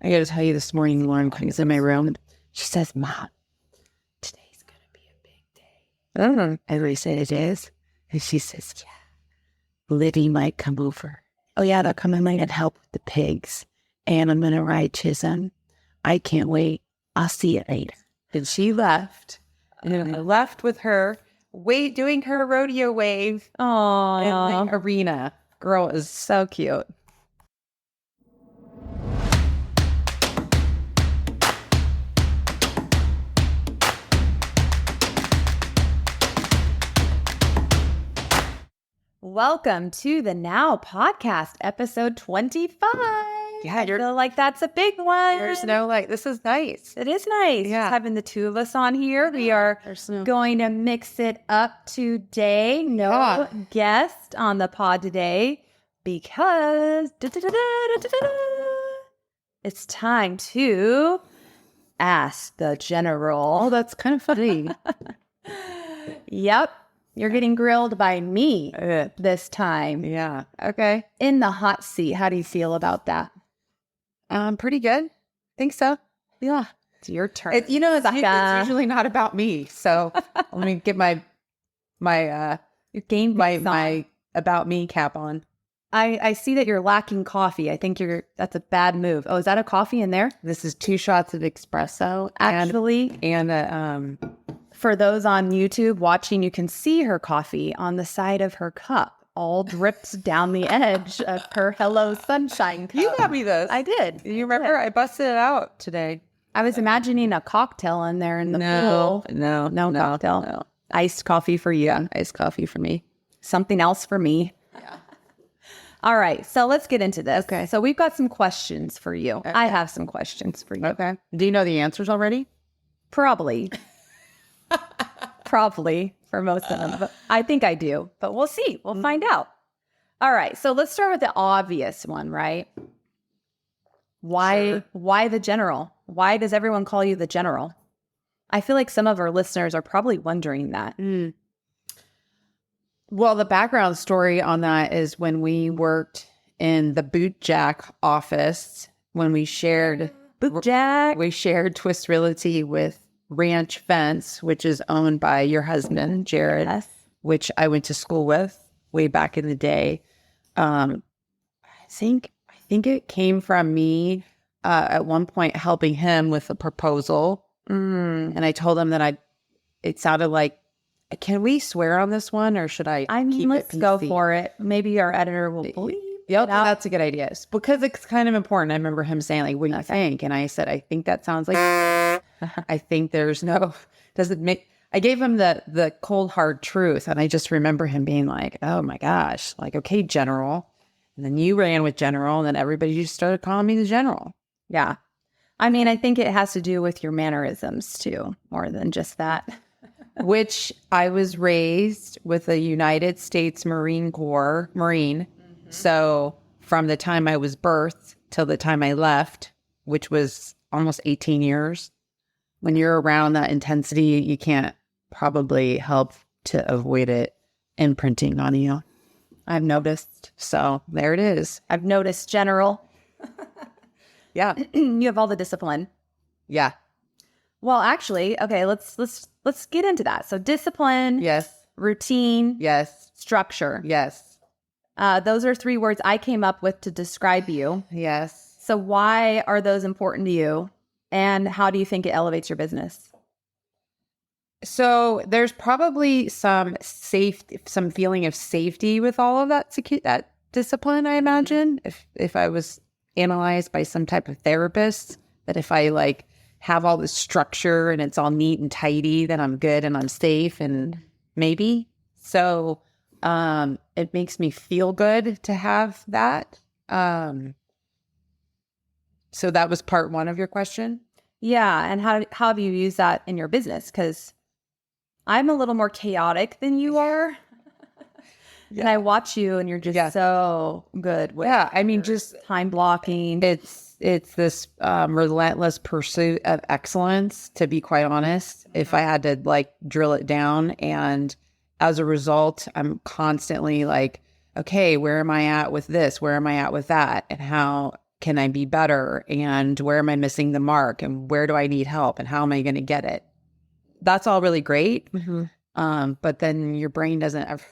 I got to tell you, this morning, Lauren comes in my room. She says, Mom, today's going to be a big day. And I said, it is? And she says, yeah, Libby might come over. Oh, yeah, they'll come in and help with the pigs. And I'm going to ride Chisholm. I can't wait. I'll see you later. And she left. And I left with her, doing her rodeo wave in the arena. Girl is so cute. Welcome to the Now Podcast, episode 25. Yeah, I feel like that's a big one. There's no this is nice. It is nice. Yeah. Just having the two of us on here. We are going to mix it up today. No guest on the pod today because it's time to ask the general. Oh, that's kind of funny. Yep. You're getting grilled by me this time. Yeah. Okay. In the hot seat. How do you feel about that? Pretty good. Think so. Yeah. It's your turn. It's usually not about me. So let me get my your game my about me cap on. I see that you're lacking coffee. I think that's a bad move. Oh, is that a coffee in there? This is 2 shots of espresso. Actually, and for those on YouTube watching, you can see her coffee on the side of her cup, all drips down the edge of her Hello Sunshine cup. You got me this. I did. You remember? I busted it out today. I was imagining a cocktail in there in the pool. No Cocktail. No. Iced coffee for you. Yeah, iced coffee for me. Something else for me. Yeah. All right. So let's get into this. Okay. So we've got some questions for you. Okay. I have some questions for you. Okay. Do you know the answers already? Probably. Probably for most of them. But I think I do. But we'll see. We'll find out. All right. So let's start with the obvious one, right? Why the general? Why does everyone call you the general? I feel like some of our listeners are probably wondering that. Well, the background story on that is when we worked in the Boot Jack office, when we shared Twist Realty with Ranch Fence, which is owned by your husband, Jared, Yes. which I went to school with way back in the day. I think it came from me at one point helping him with a proposal. And I told him that it sounded like, can we swear on this one or should I keep let's it PC? go for it. Maybe our editor will believe. Yep, that's a good idea. It's because it's kind of important. I remember him saying, like, what do you think? And I said, I think that sounds like, I think I gave him the cold, hard truth. And I just remember him being like, oh my gosh, like, okay, general. And then you ran with general and then everybody just started calling me the general. Yeah. I mean, I think it has to do with your mannerisms too, more than just that. Which I was raised with a United States Marine Corps Marine. So from the time I was birthed till the time I left, which was almost 18 years, when you're around that intensity, you can't probably help to avoid it imprinting on you. I've noticed. So there it is. I've noticed, general. Yeah. You have all the discipline. Yeah. Well, actually, okay, let's get into that. So discipline, Yes. routine, Yes. structure. Yes. Those are 3 words I came up with to describe you. Yes. So why are those important to you? And how do you think it elevates your business? So there's probably some feeling of safety with all of that discipline, I imagine. If I was analyzed by some type of therapist, that if I have all this structure and it's all neat and tidy, then I'm good and I'm safe and maybe. So it makes me feel good to have that. So that was part 1 of your question. Yeah. And how have you used that in your business? Because I'm a little more chaotic than you are. Yeah. And I watch you and you're just so good with just time blocking. It's this relentless pursuit of excellence, to be quite honest, if I had to drill it down. And as a result, I'm constantly okay, where am I at with this? Where am I at with that? And how can I be better? And where am I missing the mark? And where do I need help? And how am I going to get it? That's all really great. But then your brain doesn't ever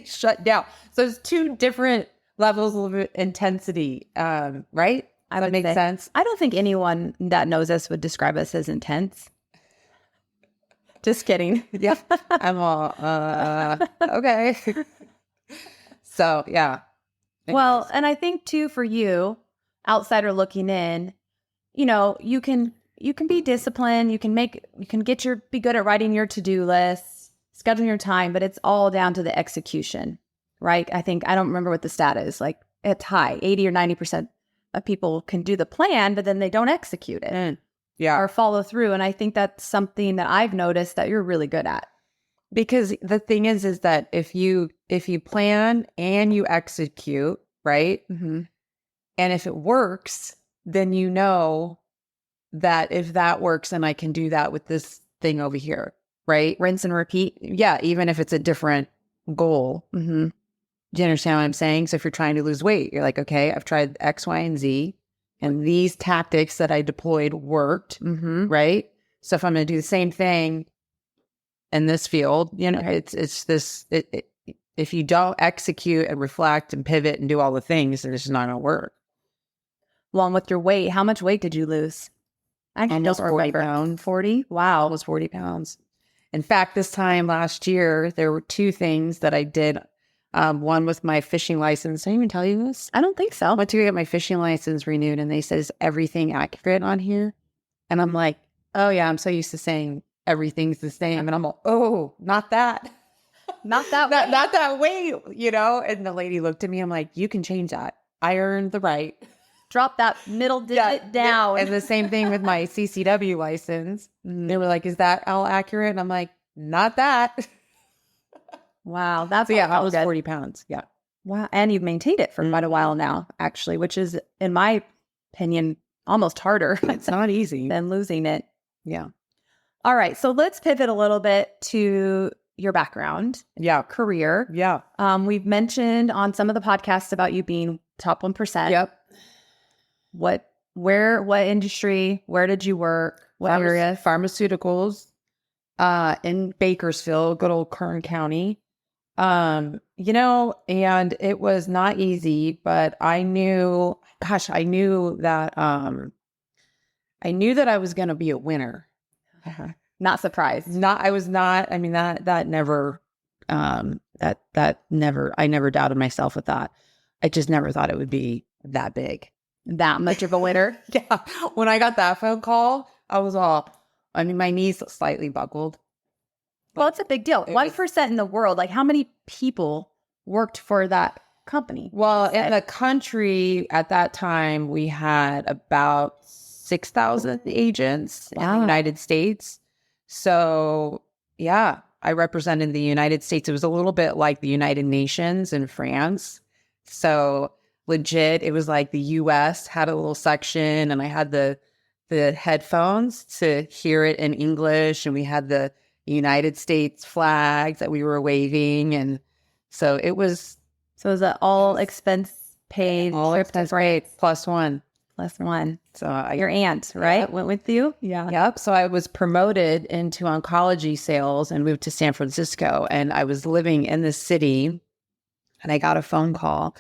shut down. So it's two different levels of intensity, right? I That would makes say. sense. I don't think anyone that knows us would describe us as intense. Just kidding. Yeah. I'm all, okay. So, yeah. Well, and I think too, for you, outsider looking in, you know, you can be disciplined. You can be good at writing your to-do lists, scheduling your time, but it's all down to the execution, right? I don't remember what the stat is. Like it's high, 80 or 90% of people can do the plan, but then they don't execute it or follow through. And I think that's something that I've noticed that you're really good at. Because the thing is that if you plan and you execute, right? Mm-hmm. And if it works, then you know that if that works, then I can do that with this thing over here, right? Rinse and repeat. Yeah, even if it's a different goal. Mm-hmm. Do you understand what I'm saying? So if you're trying to lose weight, you're like, okay, I've tried X, Y, and Z, and these tactics that I deployed worked, right? So if I'm going to do the same thing in this field, you know, it's this. If you don't execute and reflect and pivot and do all the things, then it's just not going to work. Along with your weight, how much weight did you lose? Almost 40 pounds. 40? Wow. Almost 40 pounds. In fact, this time last year, there were two things that I did. One with my fishing license. Did I even tell you this? I don't think so. I went to get my fishing license renewed and they said, is everything accurate on here? And I'm like, oh yeah, I'm so used to saying everything's the same. And I'm like, oh, not that. Not that way. Not that way, you know? And the lady looked at me. I'm like, you can change that. I earned the right. Drop that middle digit down. And the same thing with my CCW license. They were like, is that all accurate? And I'm like, not that. Wow. That's I was 40 pounds. Yeah. Wow. And you've maintained it for quite a while now, actually, which is, in my opinion, almost harder. It's not easy. Than losing it. Yeah. All right. So let's pivot a little bit to your background. Yeah. Career. Yeah. We've mentioned on some of the podcasts about you being top 1%. Yep. What industry? Where did you work? What area? Pharmaceuticals, in Bakersfield, good old Kern County. You know, and it was not easy, but I knew that I was going to be a winner. Not surprised. I was not, I mean, that never, I never doubted myself with that. I just never thought it would be that big. That much of a winner? Yeah. When I got that phone call, I was my knees slightly buckled. Well, it's a big deal. 1% in the world. Like, how many people worked for that company? Well, in the country at that time, we had about 6,000 agents in the United States. So, yeah, I represented the United States. It was a little bit like the United Nations in France. So, legit, it was like the U.S. had a little section, and I had the headphones to hear it in English, and we had the United States flags that we were waving, and so it was. So is that all expense paid? All expense paid plus one. So your aunt, right, went with you? Yeah. Yep. So I was promoted into oncology sales and moved to San Francisco, and I was living in the city, and I got a phone call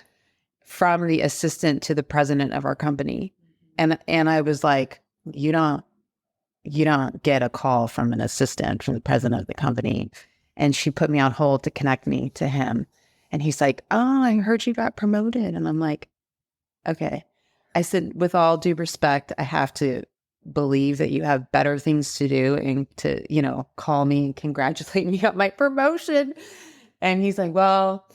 from the assistant to the president of our company, and I was like, you don't get a call from an assistant from the president of the company. And she put me on hold to connect me to him. And he's like, oh, I heard you got promoted. And I'm like, okay. I said, with all due respect, I have to believe that you have better things to do and to, call me and congratulate me on my promotion. And he's like, well,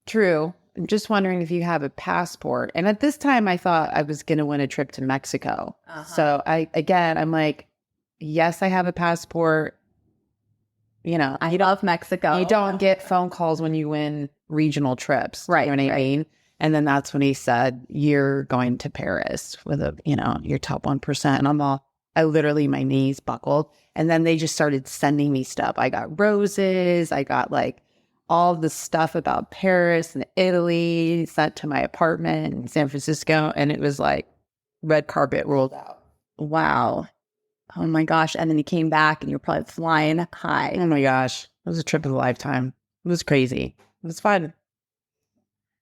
true. I'm just wondering if you have a passport. And at this time, I thought I was going to win a trip to Mexico. So I'm like, yes, I have a passport. I love Mexico. You don't get phone calls when you win regional trips. Right. You know what I mean? And then that's when he said, you're going to Paris with your top 1%. And I literally, my knees buckled. And then they just started sending me stuff. I got roses. I got like all the stuff about Paris and Italy, sent to my apartment in San Francisco. And it was like red carpet rolled out. Wow. Oh my gosh. And then you came back and you're probably flying high. Oh my gosh. It was a trip of a lifetime. It was crazy. It was fun.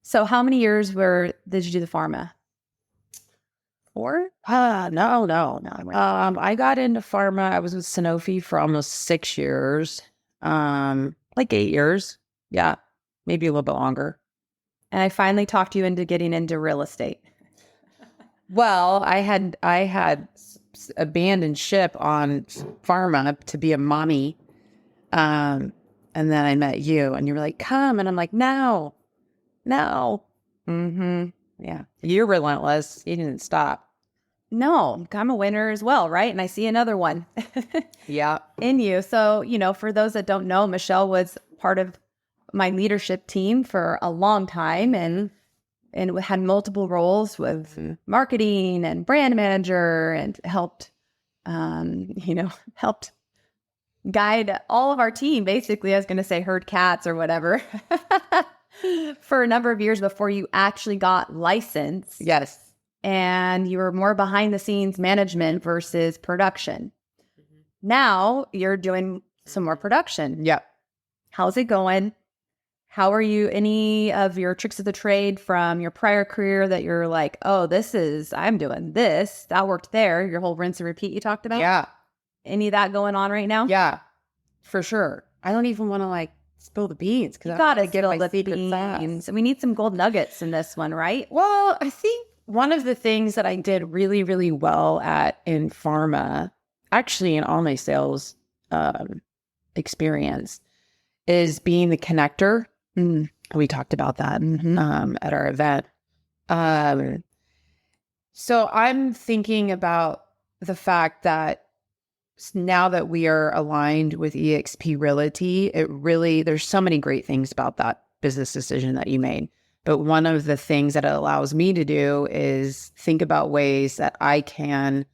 So how many years did you do the pharma? 4? No. I got into pharma. I was with Sanofi for almost 6 years. Like 8 years. Yeah. Maybe a little bit longer. And I finally talked you into getting into real estate. Well, I had abandoned ship on pharma to be a mommy. And then I met you and you were like, come. And I'm like, no. Yeah. You're relentless. You didn't stop. No, I'm a winner as well, right? And I see another one Yeah. in you. So, for those that don't know, Michelle was part of my leadership team for a long time and had multiple roles with marketing and brand manager and helped guide all of our team. Basically, I was going to say herd cats or whatever for a number of years before you actually got licensed. Yes. And you were more behind the scenes management versus production. Now you're doing some more production. Yep. How's it going? How are you? Any of your tricks of the trade from your prior career that you're like, oh, I'm doing this. That worked there. Your whole rinse and repeat you talked about? Yeah. Any of that going on right now? Yeah, for sure. I don't even want to spill the beans because I gotta get all the beans. We need some gold nuggets in this one, right? Well, I think one of the things that I did really, really well at in pharma, actually in all my sales experience, is being the connector. We talked about that at our event. So I'm thinking about the fact that now that we are aligned with eXp Realty, there's so many great things about that business decision that you made. But one of the things that it allows me to do is think about ways that I can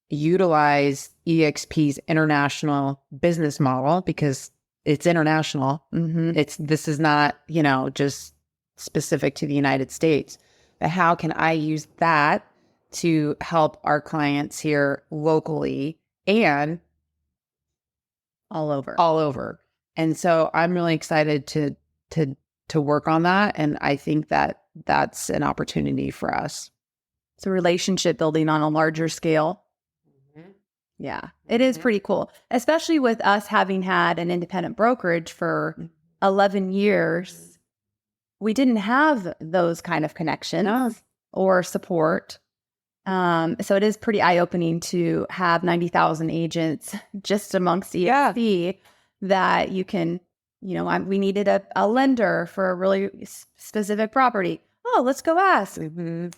utilize eXp's international business model because it's international. This is not, just specific to the United States. But how can I use that to help our clients here locally and all over? And so I'm really excited to work on that. And I think that that's an opportunity for us. It's a relationship building on a larger scale. Yeah, it is pretty cool, especially with us having had an independent brokerage for 11 years. We didn't have those kind of connections or support. So it is pretty eye-opening to have 90,000 agents just amongst eXp that you can, we needed a lender for a really specific property. Oh, let's go ask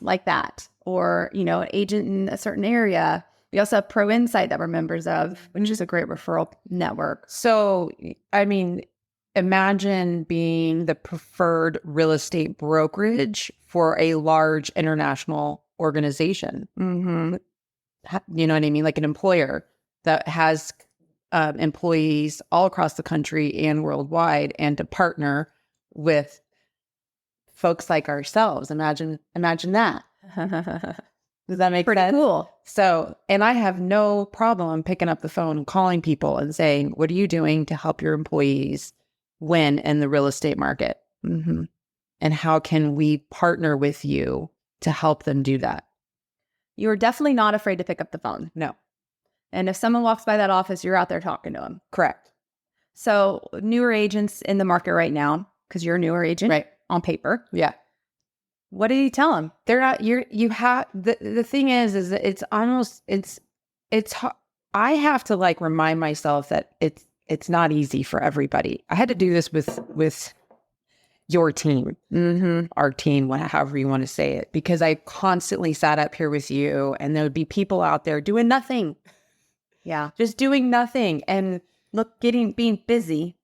like that. Or, an agent in a certain area. We also have Pro Insight that we're members of, which is a great referral network. So, imagine being the preferred real estate brokerage for a large international organization. You know what I mean? Like an employer that has employees all across the country and worldwide, and to partner with folks like ourselves. Imagine that. Does that make Pretty sense? Cool. So, and I have no problem picking up the phone and calling people and saying, what are you doing to help your employees win in the real estate market? And how can we partner with you to help them do that? You are definitely not afraid to pick up the phone. No. And if someone walks by that office, you're out there talking to them. Correct. So newer agents in the market right now, because you're a newer agent, right, on paper. Yeah. What did he tell him? They're not, the thing is that it's almost, I have to remind myself that it's not easy for everybody. I had to do this with your team, our team, however you want to say it, because I constantly sat up here with you and there would be people out there doing nothing. Yeah. Just doing nothing. And being busy.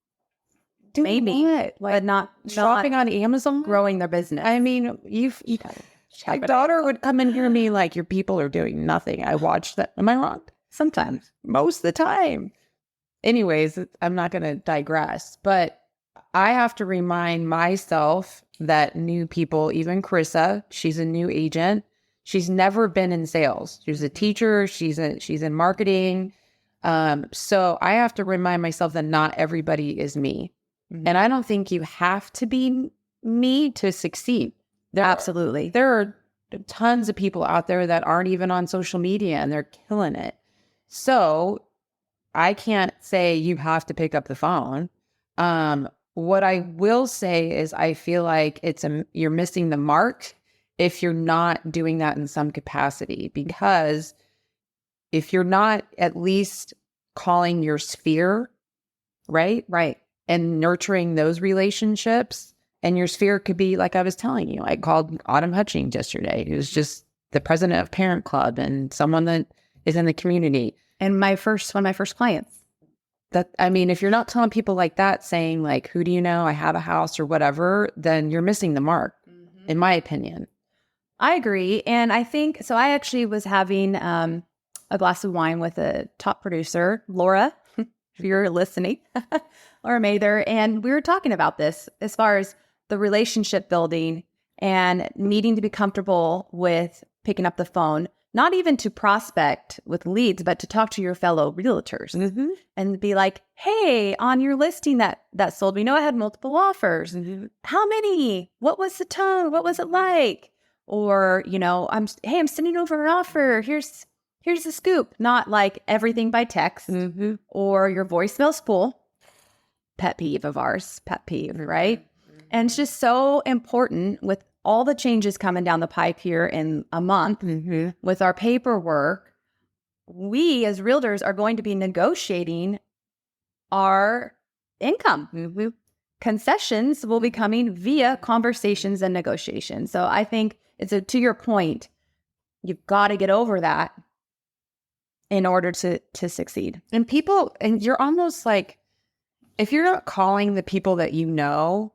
Maybe, but not shopping on Amazon, growing their business. I mean, my daughter would come in here and be like, your people are doing nothing. I watch that. Am I wrong? Sometimes. Most of the time. Anyways, I'm not going to digress, but I have to remind myself that new people, even Carissa, she's a new agent. She's never been in sales. She's a teacher. She's in marketing. So I have to remind myself that not everybody is me. And I don't think you have to be me to succeed. Absolutely. There are tons of people out there that aren't even on social media and they're killing it. So I can't say you have to pick up the phone. What I will say is I feel like you're missing the mark if you're not doing that in some capacity, because if you're not at least calling your sphere, right? Right. And nurturing those relationships, and your sphere could be like I was telling you, I called Autumn Hutchings yesterday, who's just the president of Parent Club and someone that is in the community. And one of my first clients. If you're not telling people like that, saying like, who do you know? I have a house or whatever, then you're missing the mark, in my opinion. I agree. And I think, so I actually was having a glass of wine with a top producer, Laura, if you're listening, Laura Mather. And we were talking about this as far as the relationship building and needing to be comfortable with picking up the phone, not even to prospect with leads, but to talk to your fellow realtors and be like, hey, on your listing that sold, we know I had multiple offers. How many? What was the tone? What was it like? Or, I'm sending over an offer. Here's the scoop. Not like everything by text or your voicemail's full. Pet peeve of ours. Pet peeve, right? And it's just so important with all the changes coming down the pipe here in a month with our paperwork. We as realtors are going to be negotiating our income. Concessions will be coming via conversations and negotiations. So I think to your point, you've got to get over that in order to succeed. And you're almost like, if you're not calling the people that you know,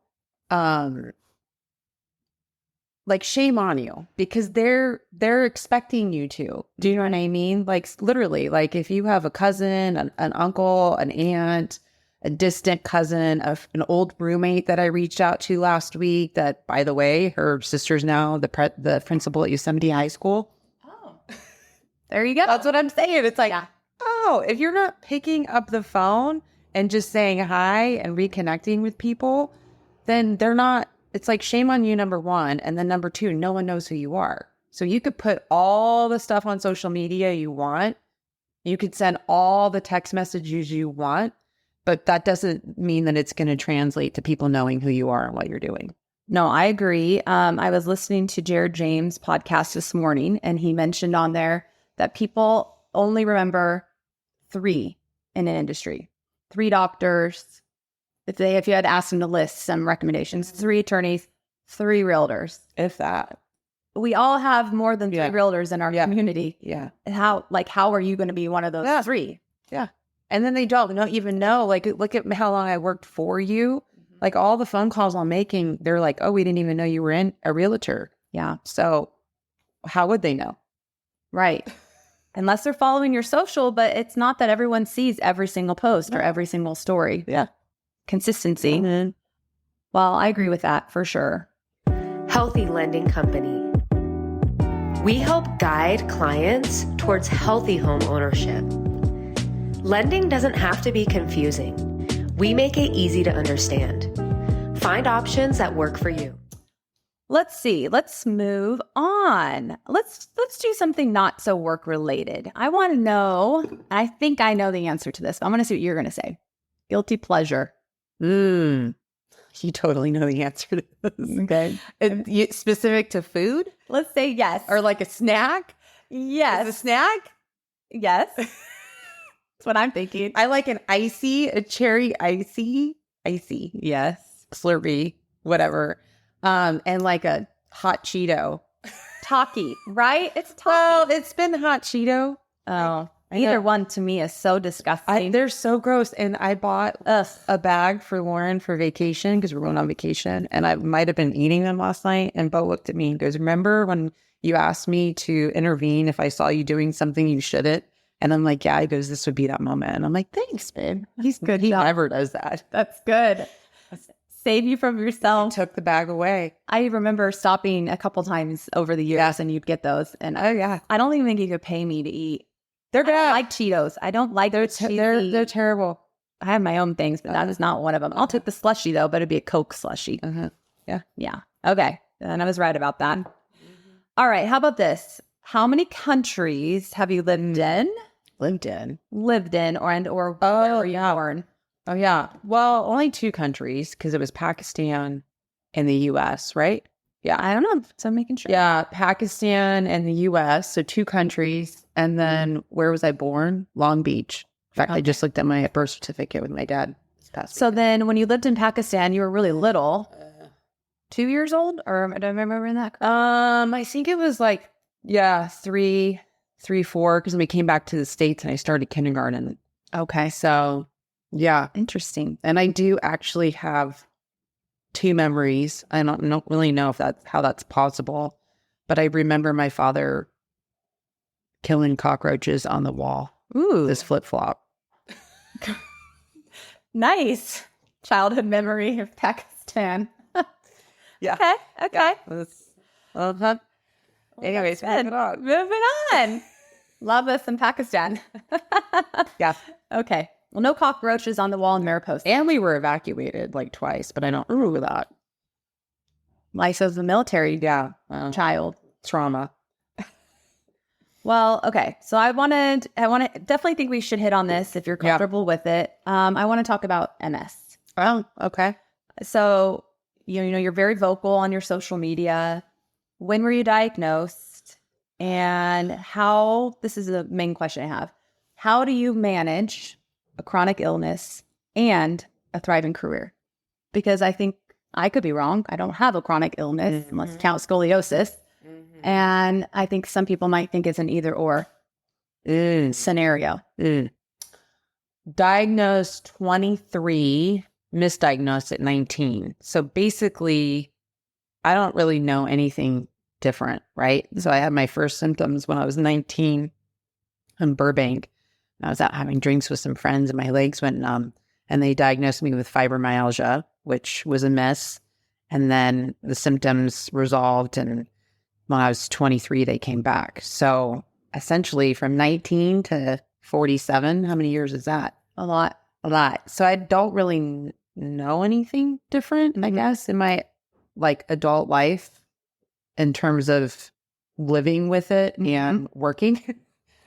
like shame on you, because they're expecting you to. Do you know what I mean? Like literally, like if you have a cousin, an uncle, an aunt, a distant cousin, an old roommate that I reached out to last week, that, by the way, her sister's now the principal at Yosemite High School. Oh, there you go. That's what I'm saying. It's like, if you're not picking up the phone and just saying hi and reconnecting with people, then they're not. It's like shame on you, number one. And then number two, no one knows who you are. So you could put all the stuff on social media you want. You could send all the text messages you want, but that doesn't mean that it's going to translate to people knowing who you are and what you're doing. No, I agree. I was listening to Jared James' podcast this morning, and he mentioned on there that people only remember 3 in an industry. 3 doctors. If you had asked them to list some recommendations, 3 attorneys, 3 realtors. If that. We all have more than 3 realtors in our community. Yeah. How are you going to be one of those 3? Yeah. And then they don't even know, like, look at how long I worked for you. Like all the phone calls I'm making, they're like, oh, we didn't even know you were a realtor. Yeah. So how would they know? Right. Unless they're following your social, but it's not that everyone sees every single post or every single story. Yeah. Consistency. Well, I agree with that for sure. Healthy Lending Company. We help guide clients towards healthy home ownership. Lending doesn't have to be confusing. We make it easy to understand. Find options that work for you. Let's see. Let's move on. Let's do something not so work related. I want to know, I think I know the answer to this, but I'm going to see what you're going to say. Guilty pleasure. You totally know the answer to this. Okay. Specific to food? Let's say yes. Or like a snack? Yes. Is a snack? Yes. That's what I'm thinking. I like a cherry icy. Yes. Slurpee, whatever. And like a hot Cheeto. Talkie, right? It's talkie. Well, it's been hot Cheeto. Oh, either one to me is so disgusting. They're so gross. And I bought a bag for Lauren for vacation because we're going on vacation. And I might have been eating them last night. And Bo looked at me and goes, remember when you asked me to intervene if I saw you doing something you shouldn't? And I'm like, yeah. He goes, this would be that moment. And I'm like, thanks, babe. He's good. He never does that. That's good. Save you from yourself. Took the bag away. I remember stopping a couple times over the years and you'd get those. And I don't even think you could pay me to eat. They're I don't bad. like Cheetos. I don't like They're cheesy. they're terrible. I have my own things, but that is not one of them. I'll take the slushy though, but it'd be a Coke slushy. Yeah. Okay. And I was right about that. All right. How about this? How many countries have you lived in? Lived in. Or where were you born? Oh yeah. Well, only 2 countries because it was Pakistan and the U.S. Right? Yeah. I don't know. So I'm making sure. Yeah, Pakistan and the U.S. So 2 countries, and then where was I born? Long Beach. In fact, I just looked at my birth certificate with my dad this past So weekend. then when you lived in Pakistan, you were really little. 2 years old? Or do I remember that? I think it was like 3, 4, because we came back to the States and I started kindergarten. Okay. So yeah, Interesting. and I do actually have 2 memories. I don't really know if that's how that's possible, but I remember my father killing cockroaches on the wall. Ooh. This flip flop. Nice. Childhood memory of Pakistan. Yeah. Okay. Uh-huh. Anyways, moving on. Moving on. Love us in Pakistan. Yeah. Okay. Well, no cockroaches on the wall in Mariposa. And we were evacuated like twice, but I don't remember that. Life of the military Yeah. child. Trauma. Well, okay. So I want to definitely think we should hit on this if you're comfortable with it. I want to talk about MS. Oh, okay. So, you know, you're very vocal on your social media. When were you diagnosed? And how, this is the main question I have. How do you manage a chronic illness and a thriving career? Because I think I could be wrong. I don't have a chronic illness unless you count scoliosis. And I think some people might think it's an either or scenario. Diagnosed 23, misdiagnosed at 19. So basically, I don't really know anything different, right? So I had my first symptoms when I was 19 in Burbank. I was out having drinks with some friends and my legs went numb. And they diagnosed me with fibromyalgia, which was a miss. And then the symptoms resolved. And when I was 23, they came back. So essentially from 19 to 47, how many years is that? A lot. A lot. So I don't really know anything different, I guess, in my like adult life in terms of living with it and working,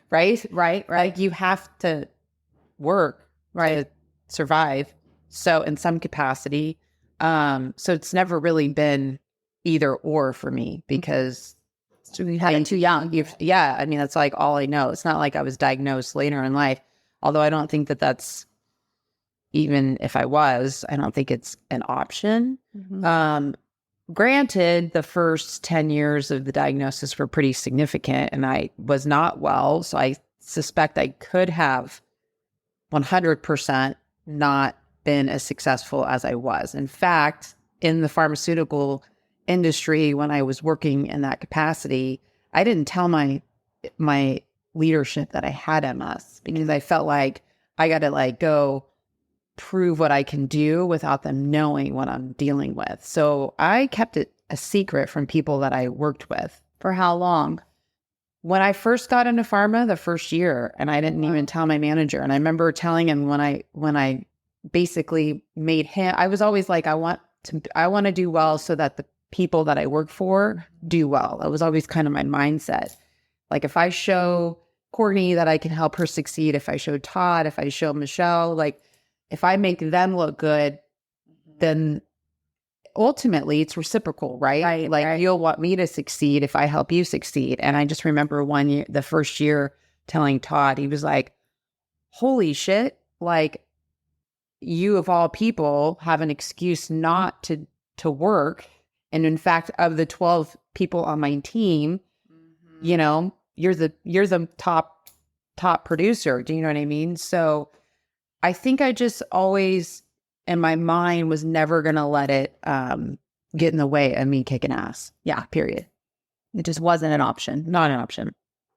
right? Right. Like you have to work to survive. So in some capacity, so it's never really been either or for me because You had it too young. yeah, I mean, that's like all I know. It's not like I was diagnosed later in life, although I don't think that that's, even if I was, I don't think it's an option. Granted, the first 10 years of the diagnosis were pretty significant and I was not well. So I suspect I could have 100% not been as successful as I was. In fact, in the pharmaceutical industry, when I was working in that capacity, I didn't tell my leadership that I had MS because I felt like I got to like go prove what I can do without them knowing what I'm dealing with. So I kept it a secret from people that I worked with. For how long? When I first got into pharma, the first year, and I didn't even tell my manager. And I remember telling him when I basically made him, I was always like, I want to do well so that the people that I work for do well. That was always kind of my mindset. Like if I show Courtney that I can help her succeed, if I show Todd, if I show Michelle, like if I make them look good, then ultimately it's reciprocal, right? You'll want me to succeed if I help you succeed. And I just remember one year, the first year, telling Todd, he was like, holy shit, like you of all people have an excuse not to work. And in fact, of the 12 people on my team, you know, you're the top producer. Do you know what I mean? So I think I just always, in my mind, was never going to let it get in the way of me kicking ass. Yeah. Period. It just wasn't an option. Not an option.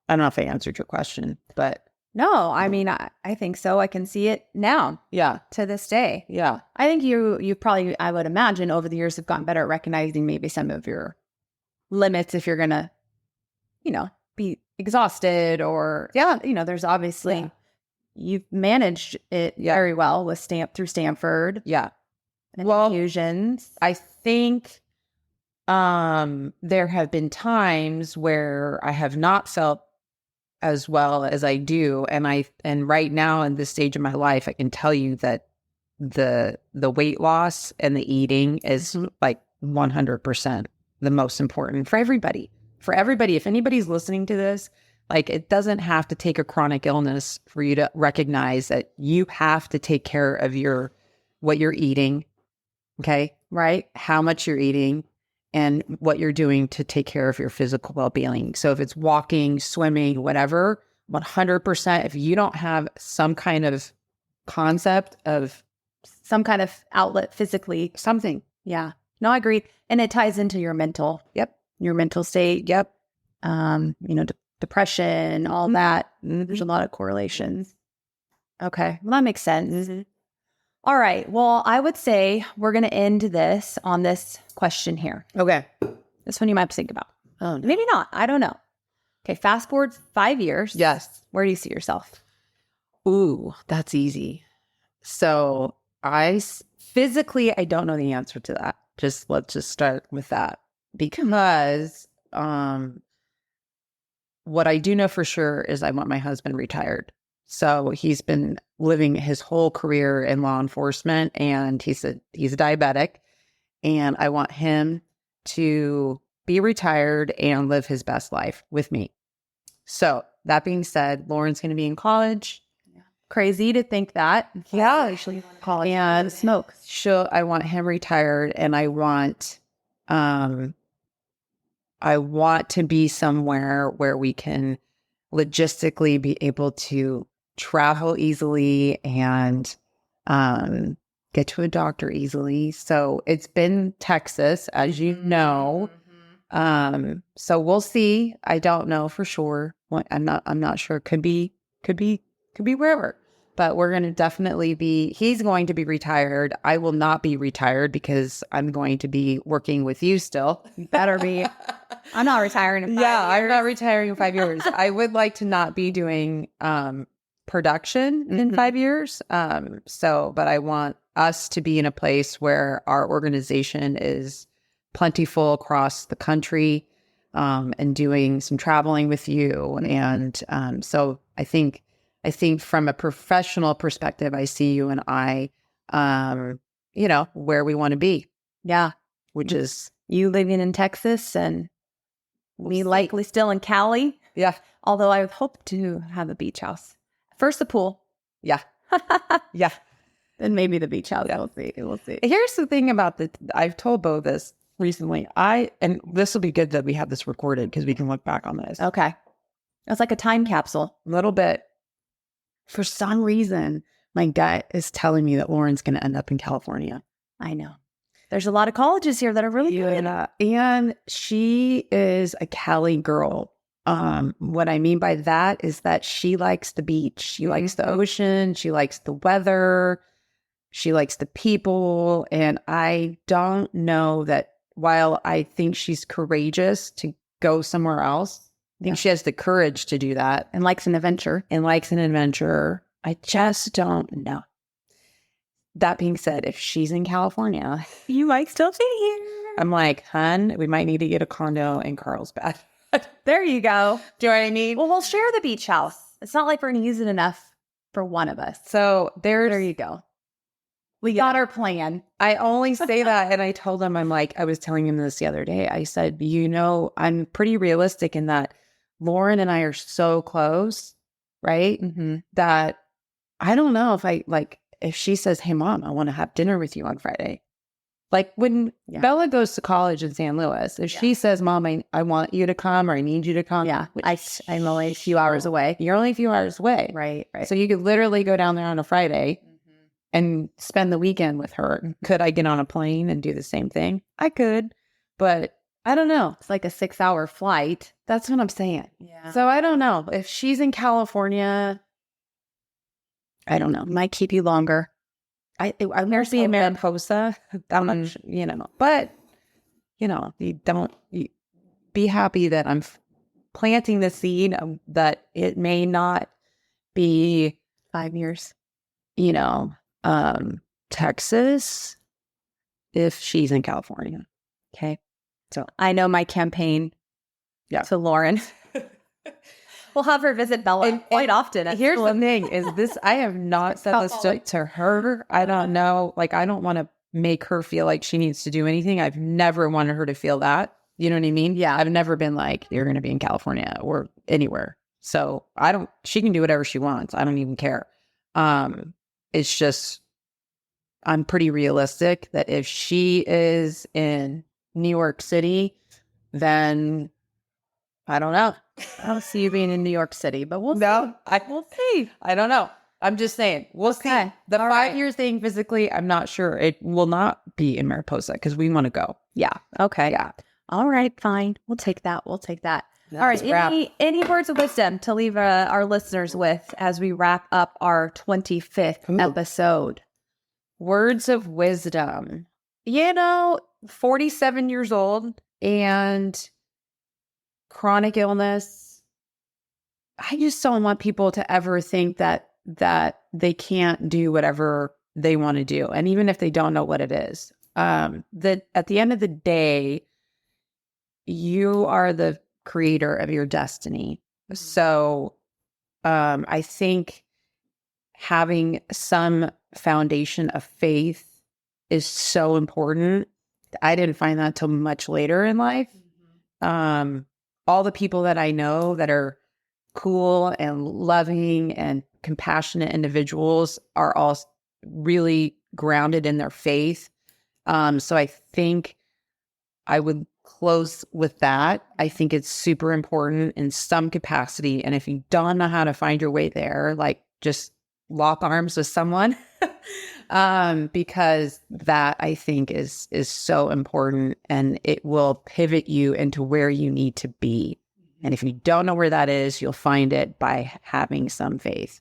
I don't know if I answered your question, but No, I mean, I think so. I can see it now Yeah. to this day. Yeah. I think you probably, I would imagine, over the years have gotten better at recognizing maybe some of your limits if you're going to, be exhausted or, there's obviously, Yeah. you've managed it very well with through Stanford. Yeah. And Well, infusions. I think there have been times where I have not felt as well as I do. And right now in this stage of my life, I can tell you that the weight loss and the eating is like 100% the most important for everybody. For everybody, if anybody's listening to this, like it doesn't have to take a chronic illness for you to recognize that you have to take care of what you're eating. Okay. Right. How much you're eating and what you're doing to take care of your physical well-being. So if it's walking, swimming, whatever, 100%, if you don't have some kind of concept of Some kind of outlet physically. something. Yeah. No, I agree. And it ties into your mental. Yep. Your mental state. Yep. Depression, all that. There's a lot of correlations. Okay. Well, that makes sense. All right. Well, I would say we're going to end this on this question here. Okay. This one you might have to think about. Oh, no. Maybe not. I don't know. Okay. Fast forward 5 years. Yes. Where do you see yourself? Ooh, that's easy. So physically, I don't know the answer to that. Let's just start with that because what I do know for sure is I want my husband retired. So he's been living his whole career in law enforcement, and he's a diabetic, and I want him to be retired and live his best life with me. So that being said, Lauren's going to be in college. Crazy to think that. Yeah. Actually, college And smoke. I want him retired, and I want to be somewhere where we can logistically be able to travel easily and get to a doctor easily. So it's been Texas, as you know. So we'll see. I don't know for sure. I'm not sure. Could be wherever. But we're going to definitely he's going to be retired. I will not be retired because I'm going to be working with you still. Better be. I'm not retiring in 5 years. I'm not retiring in 5 years. I would like to not be doing production in 5 years. But I want us to be in a place where our organization is plentiful across the country, and doing some traveling with you. And so I think from a professional perspective, I see you and I, where we want to be. Yeah. Which is you living in Texas and me likely still in Cali. Yeah. Although I would hope to have a beach house. First the pool. Yeah. Yeah. Then maybe the beach house. Yeah. We'll see. Here's the thing about I've told Bo this recently. And this will be good that we have this recorded because we can look back on this. Okay. It's like a time capsule. A little bit. For some reason, my gut is telling me that Lauren's going to end up in California. I know. There's a lot of colleges here that are really good. And she is a Cali girl. What I mean by that is that she likes the beach. She likes the ocean. She likes the weather. She likes the people. And I don't know that while I think she's courageous to go somewhere else, I think she has the courage to do that. And likes an adventure. I just don't know. That being said, if she's in California, You might still be here. I'm like, hun, we might need to get a condo in Carlsbad. There you go. Do you know what I mean? Well, we'll share the beach house. It's not like we're going to use it enough for one of us. So There you go. We got our plan. I only say that, and I told him, I was telling him this the other day. I said, I'm pretty realistic in that Lauren and I are so close, right? That I don't know if she says, hey, Mom, I want to have dinner with you on Friday. Like when Bella goes to college in San Luis, if she says, Mom, I want you to come or I need you to come. Yeah. I'm only a few hours away. You're only a few hours away. Right. So you could literally go down there on a Friday and spend the weekend with her. Could I get on a plane and do the same thing? I could, but I don't know. It's like a 6-hour flight. That's what I'm saying. Yeah. So I don't know. If she's in California, I don't know. Might keep you longer. I won't be in Mariposa that much, but you be happy that I'm planting the seed that it may not be 5 years. Texas if she's in California. Okay. So I know my campaign to Lauren. We'll have her visit Bella quite often. Here's the thing is this, I have not said this to her. I don't know. Like, I don't want to make her feel like she needs to do anything. I've never wanted her to feel that. You know what I mean? Yeah. I've never been like, you're going to be in California or anywhere. So she can do whatever she wants. I don't even care. It's just, I'm pretty realistic that if she is in New York City, then I don't know. I don't see you being in New York City, but we'll see. We'll see. I don't know. I'm just saying. We'll see. The 5-year thing physically, I'm not sure. It will not be in Mariposa because we want to go. Yeah. Okay. Yeah. All right. Fine. We'll take that. All right. Any words of wisdom to leave our listeners with as we wrap up our 25th episode? Words of wisdom. 47 years old and chronic illness. I just don't want people to ever think that they can't do whatever they want to do. And even if they don't know what it is, that at the end of the day, you are the creator of your destiny. So I think having some foundation of faith is so important. I didn't find that till much later in life. All the people that I know that are cool and loving and compassionate individuals are all really grounded in their faith. So I think I would close with that. I think it's super important in some capacity. And if you don't know how to find your way there, like just lock arms with someone, because that I think is so important and it will pivot you into where you need to be. And if you don't know where that is, you'll find it by having some faith.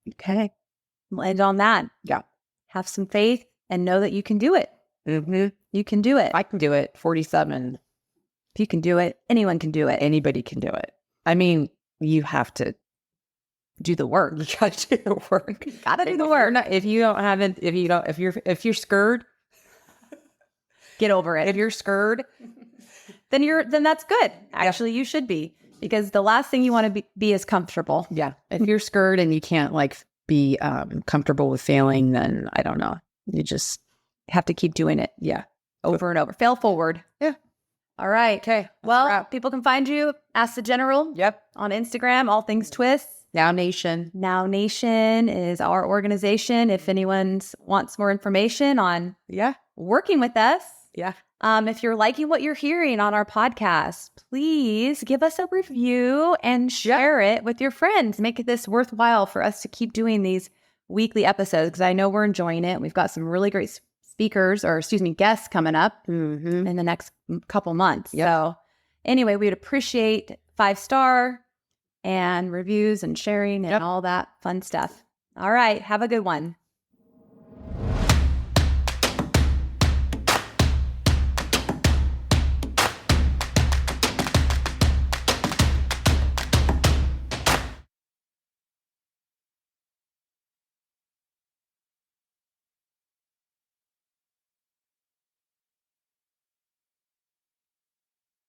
Okay. We'll end on that. Yeah. Have some faith and know that you can do it. Mm-hmm. You can do it. I can do it. 47. If you can do it, anyone can do it. Anybody can do it. I mean, you have to do the work. You gotta do the work. Gotta do the work. If you're scared, get over it. If you're scared, then that's good. Actually, you should be, because the last thing you want to be is comfortable. Yeah. If you're scared and you can't be comfortable with failing, then I don't know. You just have to keep doing it. Yeah. Over and over. Fail forward. Yeah. All right. Okay. Well, people can find you. Ask the General. Yep. On Instagram, all things twist. Now Nation. Now Nation is our organization. If anyone wants more information on working with us. Yeah. If you're liking what you're hearing on our podcast, please give us a review and share it with your friends. Make this worthwhile for us to keep doing these weekly episodes, because I know we're enjoying it. We've got some really great guests coming up in the next couple months. Yep. So anyway, we'd appreciate 5-star and reviews and sharing and all that fun stuff. All right. Have a good one.